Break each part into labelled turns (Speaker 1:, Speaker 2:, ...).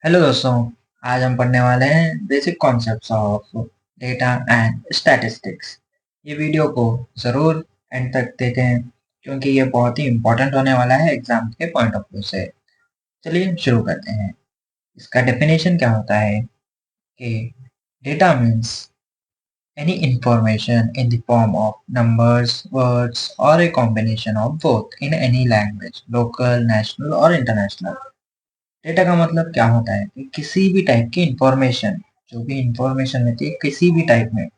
Speaker 1: Hello दोस्तों। आज हम पढ़ने वाले हैं basic concepts of data and statistics. ये वीडियो को ज़रूर एंड तक देखें क्योंकि ये बहुत ही इम्पोर्टेंट होने वाला है एग्जाम के पॉइंट ऑफ व्यू से। चलिए शुरू करते हैं। इसका डेफिनेशन क्या होता है कि data means any information in the form of numbers, words और a combination of both in any language, local, national और इंटरनेशनल। डेटा का मतलब क्या होता है कि किसी भी टाइप की इंफॉर्मेशन, जो भी इंफॉर्मेशन होती है किसी भी टाइप में,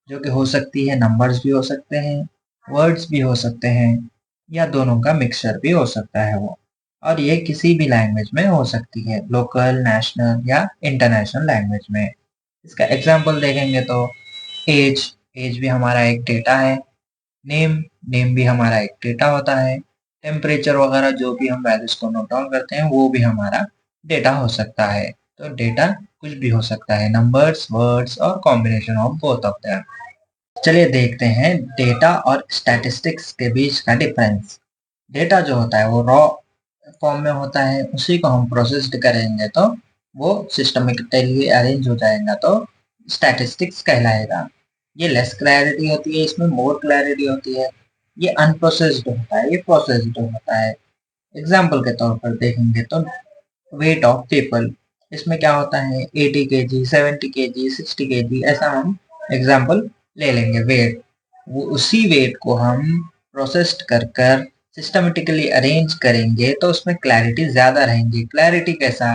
Speaker 1: जो कि हो सकती है नंबर्स भी हो सकते हैं, वर्ड्स भी हो सकते हैं, या दोनों का मिक्सचर भी हो सकता है वो। और ये किसी भी लैंग्वेज में हो सकती है, लोकल, नेशनल या इंटरनेशनल लैंग्वेज में। इसका एग्जांपल देखेंगे तो एज, एज भी हमारा एक डेटा है। नेम, नेम भी हमारा एक डेटा होता है। टेम्परेचर वगैरह जो भी हम वैल्यूज को नोट डाउन करते हैं वो भी हमारा डेटा हो सकता है। तो डेटा कुछ भी हो सकता है, नंबर्स, वर्ड्स और combination of both of them. चलिए देखते हैं डेटा और स्टैटिस्टिक्स के बीच का डिफरेंस। डेटा जो होता है वो रॉ फॉर्म में होता है, उसी को हम प्रोसेस्ड करेंगे तो वो सिस्टमेटिकली अरेंज हो जाएगा तो स्टैटिस्टिक्स कहलाएगा। ये लेस क्लैरिटी होती है, इसमें मोर क्लैरिटी होती है। ये अनप्रोसेस्ड होता है, ये प्रोसेस्ड होता है। एग्जाम्पल के तौर पर देखेंगे तो वेट ऑफ पीपल, इसमें क्या होता है 80 केजी, 70 केजी, 60 केजी, ऐसा हम एग्जाम्पल ले लेंगे वेट। वो उसी वेट को हम प्रोसेस्ड कर कर सिस्टमेटिकली अरेंज करेंगे तो उसमें क्लैरिटी ज़्यादा रहेंगी। क्लैरिटी कैसा,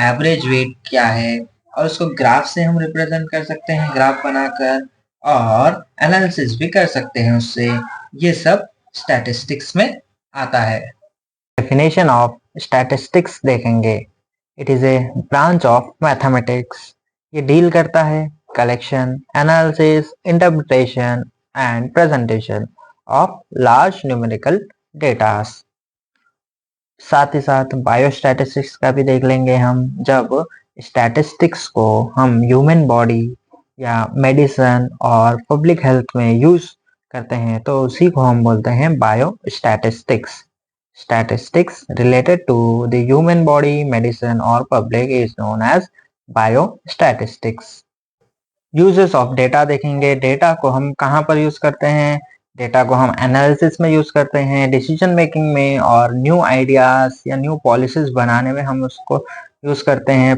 Speaker 1: एवरेज वेट क्या है, और उसको ग्राफ से हम रिप्रेजेंट कर सकते हैं, ग्राफ बनाकर, और एनालिसिस भी कर सकते हैं उससे। ये सब स्टैटिस्टिक्स में आता है। डेफिनेशन ऑफ स्टैटिस्टिक्स देखेंगे। It is a branch of mathematics. ये डील करता है collection, analysis, interpretation and presentation of large numerical datas. साथ ही साथ बायोस्टैटिस्टिक्स का भी देख लेंगे हम। जब स्टैटिस्टिक्स को हम ह्यूमन बॉडी या मेडिसिन और पब्लिक हेल्थ में यूज करते हैं तो उसी को हम बोलते हैं biostatistics. Statistics related to the human body, medicine or public is known as biostatistics. Uses of data देखेंगे। डेटा को हम कहाँ पर यूज करते हैं? डेटा को हम एनालिसिस में यूज करते हैं, डिसीजन मेकिंग में, और न्यू आइडियाज या न्यू पॉलिसीज बनाने में हम उसको यूज करते हैं।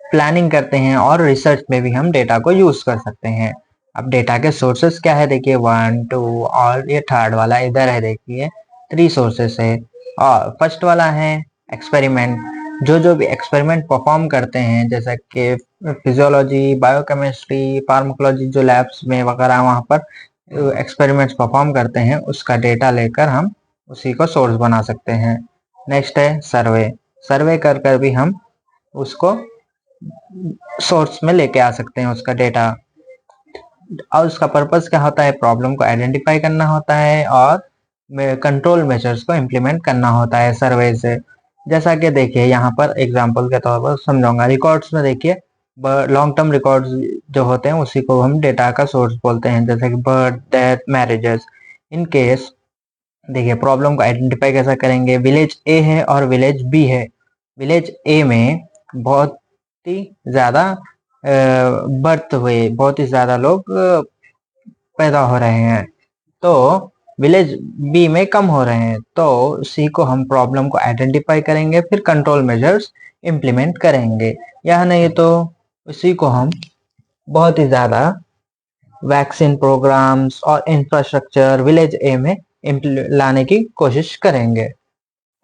Speaker 1: प्लानिंग करते हैं और रिसर्च में भी हम डेटा को यूज कर सकते हैं। अब डेटा के सोर्सेस क्या है देखिए, 1, 2 और ये थर्ड वाला इधर है देखिए, 3 सोर्सेस है। और फर्स्ट वाला है एक्सपेरिमेंट। जो भी एक्सपेरिमेंट परफॉर्म करते हैं, जैसा कि फिजियोलॉजी, बायोकेमिस्ट्री, फार्माकोलॉजी, जो लैब्स में वगैरह वहाँ पर एक्सपेरिमेंट्स परफॉर्म करते हैं, उसका डेटा लेकर हम उसी को सोर्स बना सकते हैं। नेक्स्ट है सर्वे। सर्वे कर कर भी हम उसको सोर्स में लेके आ सकते हैं उसका डेटा। और उसका पर्पस क्या होता है? प्रॉब्लम को आइडेंटिफाई करना होता है और कंट्रोल मेजर्स को इम्प्लीमेंट करना होता है सर्वे से। जैसा कि देखिए यहाँ पर एग्जांपल के तौर पर समझाऊंगा। रिकॉर्ड्स में देखिए, लॉन्ग टर्म रिकॉर्ड्स जो होते हैं उसी को हम डेटा का सोर्स बोलते हैं, जैसे कि birth, death, marriages. In case देखिए प्रॉब्लम को आइडेंटिफाई कैसा करेंगे। विलेज ए है और विलेज बी है। विलेज ए में बहुत ही ज्यादा बर्थ हुए, बहुत ही ज्यादा लोग पैदा हो रहे हैं, तो विलेज बी में कम हो रहे हैं। तो उसी को हम प्रॉब्लम को आइडेंटिफाई करेंगे, फिर कंट्रोल मेजर्स इम्प्लीमेंट करेंगे। या नहीं तो उसी को हम बहुत ही ज्यादा वैक्सीन प्रोग्राम्स और इंफ्रास्ट्रक्चर विलेज ए में लाने की कोशिश करेंगे।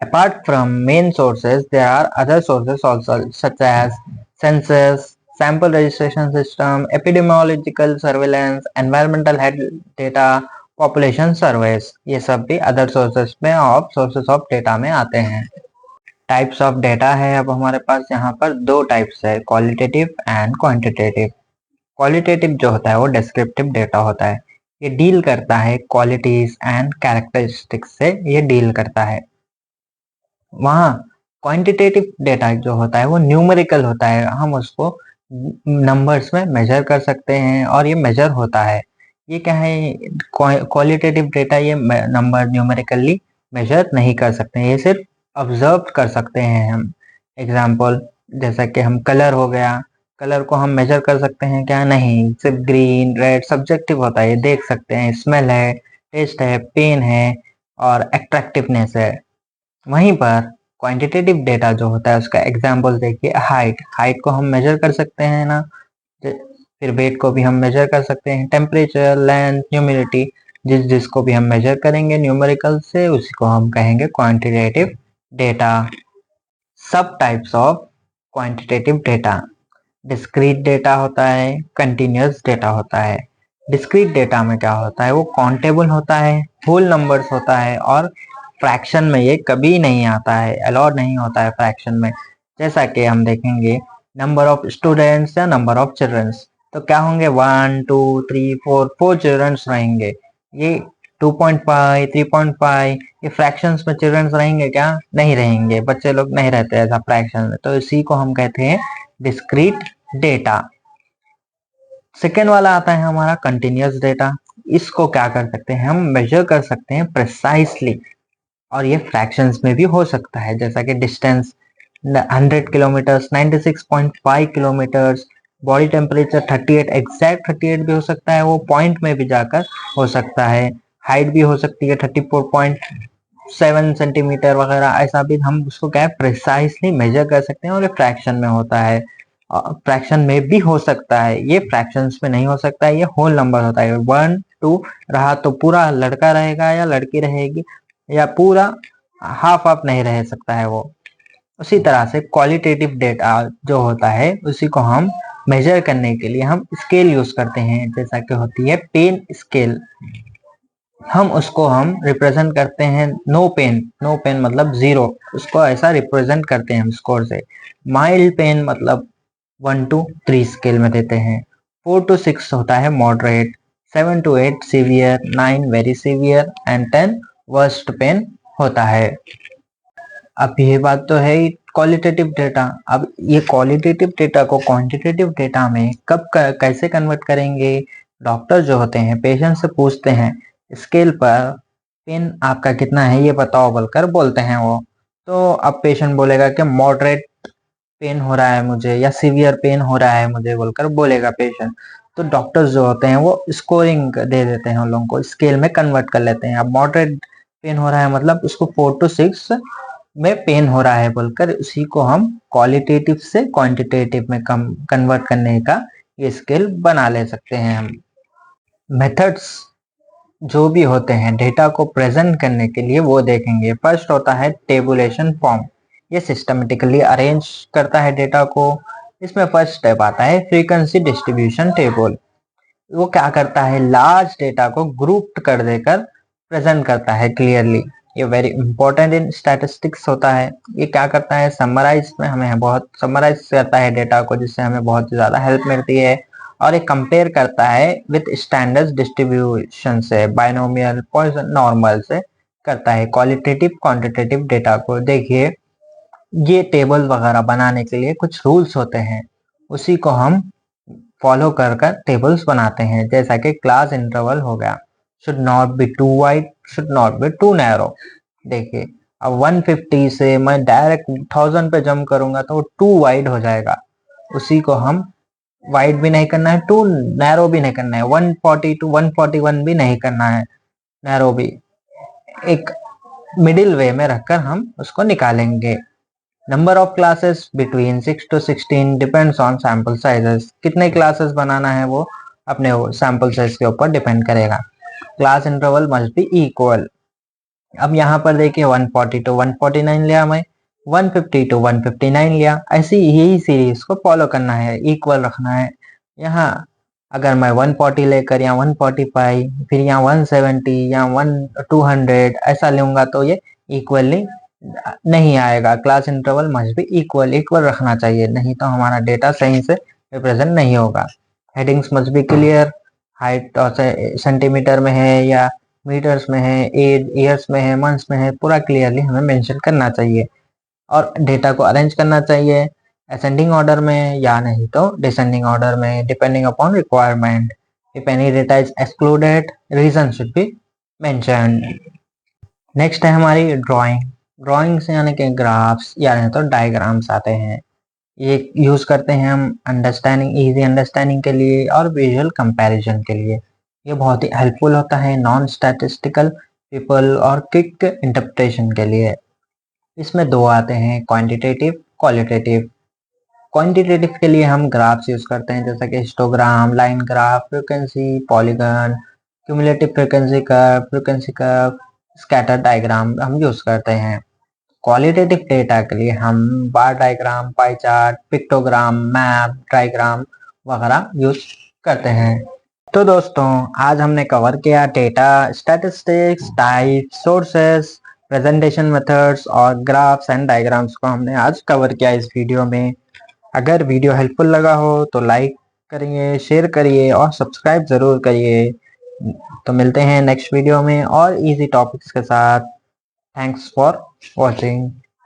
Speaker 1: Apart from main sources, there are other sources also, such as census, sample registration system, epidemiological surveillance, environmental health data, population surveys. ये सब भी other sources में of sources of data में आते हैं। Types of data है अब हमारे पास यहाँ पर दो types है, qualitative and quantitative। Qualitative जो होता है वो descriptive data होता है। ये डील करता है qualities and characteristics से, ये डील करता है। वहाँ क्वांटिटेटिव डेटा जो होता है वो न्यूमेरिकल होता है, हम उसको नंबर्स में मेजर कर सकते हैं और ये मेजर होता है। ये क्या है, क्वालिटेटिव डेटा ये नंबर न्यूमेरिकली मेजर नहीं कर सकते हैं, ये सिर्फ ऑब्जर्व कर सकते हैं हम। एग्जाम्पल जैसा कि हम कलर हो गया, कलर को हम मेजर कर सकते हैं क्या? नहीं, सिर्फ ग्रीन रेड सब्जेक्टिव होता है, ये देख सकते हैं। स्मेल है, टेस्ट है, पेन है और अट्रैक्टिवनेस है। वहीं पर क्वांटिटेटिव डेटा जो होता है उसका एग्जाम्पल देखिए, हाइट, हाइट को हम मेजर कर सकते हैं ना। फिर वेट को भी हम मेजर कर सकते हैं। टेम्परेचर, लेंथ, ह्यूमिडिटी, जिसको भी हम मेजर करेंगे न्यूमेरिकल से उसी को हम कहेंगे क्वांटिटेटिव डेटा। सब types of quantitative data, discrete data होता है, कंटिन्यूअस डेटा होता है। डिस्क्रीट डेटा में क्या होता है? वो काउंटेबल होता है, होल नंबर्स होता है और फ्रैक्शन में ये कभी नहीं आता है, अलाउड नहीं होता है फ्रैक्शन में। जैसा कि हम देखेंगे नंबर ऑफ स्टूडेंट्स या नंबर ऑफ चिल्ड्रंस, तो क्या होंगे? 1 2 3 4 4 चिल्ड्रंस रहेंगे। ये 2.5 3.5 ये फ्रैक्शंस में चिल्ड्रंस रहेंगे क्या? नहीं रहेंगे, बच्चे लोग नहीं रहते ऐसा फ्रैक्शन में, तो इसी को हम कहते हैं डिस्क्रीट डेटा। सेकेंड वाला आता है हमारा कंटिन्यूअस डेटा। इसको क्या कर सकते हैं? हम मेजर कर सकते हैं प्रिसाइसली, और ये फ्रैक्शंस में भी हो सकता है, जैसा कि distance 100 kilometres, 96.5 kilometres, body temperature 38, exact 38 भी हो सकता है, वो पॉइंट में भी जाकर हो सकता है। हाइट भी हो सकती है 34.7 सेंटीमीटर वगैरह, ऐसा भी हम उसको क्या है प्रिसाइसली मेजर कर सकते हैं, और ये फ्रैक्शन में होता है। फ्रैक्शन में भी हो सकता है, ये फ्रैक्शंस में नहीं हो सकता है, ये होल नंबर होता है। 1 2 रहा तो पूरा लड़का रहेगा या लड़की रहेगी, या पूरा हाफ हाफ नहीं रह सकता है वो। उसी तरह से क्वालिटेटिव डेटा जो होता है उसी को हम मेजर करने के लिए हम स्केल यूज करते हैं, जैसा कि होती है पेन स्केल। हम उसको हम रिप्रेजेंट करते हैं नो पेन, नो पेन मतलब जीरो, उसको ऐसा रिप्रेजेंट करते हैं हम स्कोर से। माइल्ड पेन मतलब 1 to 3 स्केल में देते हैं। 4 to 6 होता है moderate, 7 to 8 severe, 9 very severe and 10 worst pain होता है। अब ये बात तो है ही क्वालिटेटिव डेटा। अब ये क्वालिटेटिव डेटा को क्वांटिटेटिव डेटा में कैसे कन्वर्ट करेंगे? डॉक्टर जो होते हैं पेशेंट से पूछते हैं स्केल पर पेन आपका कितना है ये बताओ बोलकर बोलते हैं वो। तो अब पेशेंट बोलेगा कि मॉडरेट पेन हो रहा है मुझे या सीवियर पेन हो रहा है मुझे बोलकर बोलेगा पेशेंट। तो डॉक्टर्स जो होते हैं वो स्कोरिंग दे देते हैं उन लोगों को, स्केल में कन्वर्ट कर लेते हैं। अब मॉडरेट पेन हो रहा है मतलब उसको 4 to 6 में पेन हो रहा है बोलकर उसी को हम क्वालिटेटिव से क्वांटिटेटिव में कम कन्वर्ट करने का ये स्केल बना ले सकते हैं हम। मेथड्स जो भी होते हैं डेटा को प्रेजेंट करने के लिए वो देखेंगे। फर्स्ट होता है टेबुलेशन फॉर्म, ये सिस्टमेटिकली अरेंज करता है डेटा को। इसमें फर्स्ट स्टेप आता है फ्रीक्वेंसी डिस्ट्रीब्यूशन टेबल। वो क्या करता है? लार्ज डेटा को ग्रुप कर देकर प्रेजेंट करता है क्लियरली। ये वेरी इंपॉर्टेंट इन स्टैटिस्टिक्स होता है। ये क्या करता है? समराइज में हमें बहुत समराइज करता है डेटा को, जिससे हमें बहुत ज्यादा हेल्प मिलती है। और ये कंपेयर करता है विद स्टैंडर्ड डिस्ट्रीब्यूशन से, बाइनोमियल, पॉइसन, नॉर्मल से करता है क्वालिटेटिव क्वांटिटेटिव डेटा को। देखिए ये टेबल वगैरह बनाने के लिए कुछ रूल्स होते हैं, उसी को हम फॉलो कर कर टेबल्स बनाते हैं। जैसा कि क्लास इंटरवल हो गया, should not be too wide, should not be too narrow. देखिए अब 150 से मैं डायरेक्ट 1000 पे जंप करूंगा तो टू वाइड हो जाएगा, उसी को हम वाइड भी नहीं करना है, टू नैरो भी नहीं करना है, 140 to 141 भी नहीं करना है, नैरो भी। एक मिडिल वे में रखकर हम उसको निकालेंगे। Number of classes between 6 to 16 depends on sample sizes. कितने क्लासेस बनाना है वो अपने सैंपल साइज के ऊपर डिपेंड करेगा। Class interval must be equal. अब यहाँ पर देखिए 140 to 149 लिया मैं, 150 to 159 लिया, ऐसी यही सीरीज को फॉलो करना है, इक्वल रखना है। यहाँ अगर मैं 140 लेकर या 145 फिर यहाँ 170 या 200 ऐसा लूंगा तो ये इक्वली नहीं आएगा। Class interval must be equal, equal रखना चाहिए, नहीं तो हमारा डेटा सही से रिप्रेजेंट नहीं होगा। Headings must be clear, height और सेंटीमीटर में है या मीटर्स में है, एज ईयर्स में है, मंथ्स में है, पूरा क्लियरली हमें मेंशन करना चाहिए। और डेटा को अरेंज करना चाहिए असेंडिंग ऑर्डर में या नहीं तो डिसेंडिंग ऑर्डर में, depending upon requirement. If any data is excluded reason should be mentioned. Next है हमारी ड्राइंग। ड्राइंग्स यानी कि ग्राफ्स यानी तो डायग्राम्स आते हैं। ये यूज करते हैं हम अंडरस्टैंडिंग, इजी अंडरस्टैंडिंग के लिए और विजुअल कंपैरिजन के लिए। ये बहुत ही हेल्पफुल होता है नॉन स्टैटिस्टिकल पीपल और क्विक इंटरप्रिटेशन के लिए। इसमें दो आते हैं, क्वांटिटेटिव, क्वालिटेटिव। क्वांटिटेटिव के लिए हम ग्राफ्स यूज करते हैं जैसे कि histogram, line graph, frequency, polygon, cumulative frequency curve, scatter diagram हम यूज करते हैं। क्वालिटेटिव डेटा के लिए हम bar diagram, pie chart, pictogram, map, diagram वगैरह यूज करते हैं। तो दोस्तों, आज हमने कवर किया data, statistics, type, sources, presentation methods और ग्राफ्स एंड डायग्राम्स को हमने आज कवर किया इस वीडियो में। अगर वीडियो हेल्पफुल लगा हो तो लाइक करिए, शेयर करिए और सब्सक्राइब ज़रूर करिए। तो मिलते हैं नेक्स्ट वीडियो में और इजी टॉपिक्स के साथ। Thanks for watching.